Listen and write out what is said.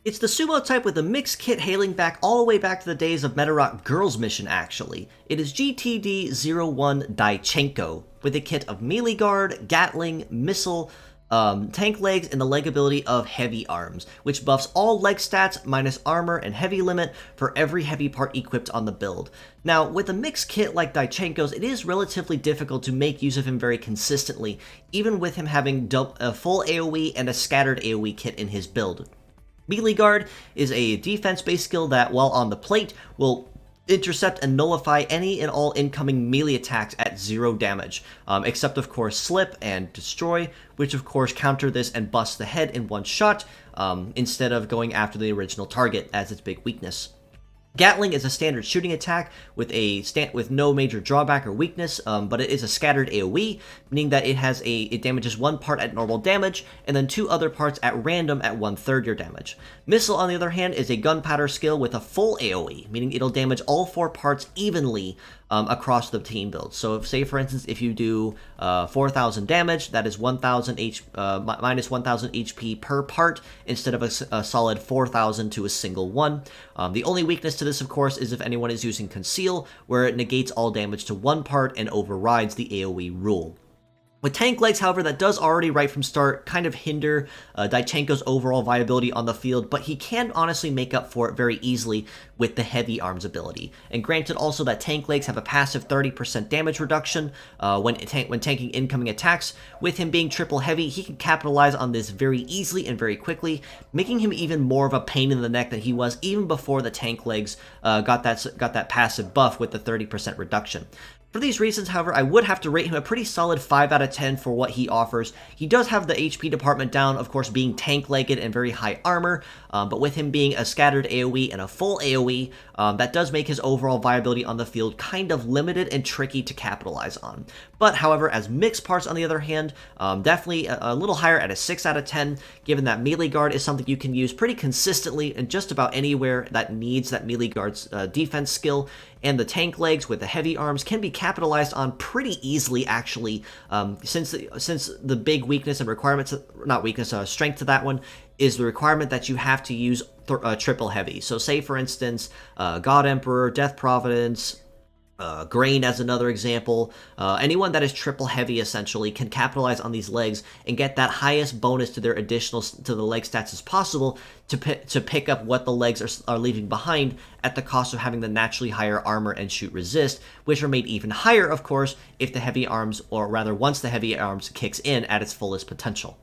It's the sumo type with a mixed kit hailing back all the way back to the days of Metarock Girls Mission, actually. It is GTD01 Daichanko, with a kit of melee guard, Gatling, missile, tank legs, and the leg ability of heavy arms, which buffs all leg stats minus armor and heavy limit for every heavy part equipped on the build. Now, with a mixed kit like Daichanko's, it is relatively difficult to make use of him very consistently, even with him having a full AoE and a scattered AoE kit in his build. Melee Guard is a defense-based skill that, while on the plate, will intercept and nullify any and all incoming melee attacks at 0 damage, except of course Slip and Destroy, which of course counter this and bust the head in one shot, instead of going after the original target as its big weakness. Gatling is a standard shooting attack with no major drawback or weakness, but it is a scattered AoE, meaning that it damages one part at normal damage, and then 2 other parts at random at 1/3 your damage. Missile, on the other hand, is a gunpowder skill with a full AoE, meaning it'll damage all 4 parts evenly across the team build. So, say for instance, if you do 4,000 damage, that is minus 1,000 HP per part instead of a solid 4,000 to a single one. The only weakness to this, of course, is if anyone is using Conceal, where it negates all damage to one part and overrides the AoE rule. With tank legs, however, that does already right from start kind of hinder Daichanko's overall viability on the field, but he can honestly make up for it very easily with the heavy arms ability. And granted also that tank legs have a passive 30% damage reduction when tanking incoming attacks. With him being triple heavy, he can capitalize on this very easily and very quickly, making him even more of a pain in the neck than he was even before the tank legs got that passive buff with the 30% reduction. For these reasons, however, I would have to rate him a pretty solid 5 out of 10 for what he offers. He does have the HP department down, of course, being tank-legged and very high armor, but with him being a scattered AoE and a full AoE, that does make his overall viability on the field kind of limited and tricky to capitalize on. But, however, as mixed parts, on the other hand, definitely a little higher at a 6 out of 10, given that melee guard is something you can use pretty consistently in just about anywhere that needs that melee guard's defense skill, and the tank legs with the heavy arms can be capitalized on pretty easily, actually, since the big weakness and strength to that one is the requirement that you have to use triple heavy. So say, for instance, God Emperor, Death Providence, Grain as another example, anyone that is triple heavy essentially can capitalize on these legs and get that highest bonus to their to the leg stats as possible to pick up what the legs are leaving behind at the cost of having the naturally higher armor and shoot resist, which are made even higher, of course, if the heavy arms, or rather once the heavy arms kicks in at its fullest potential.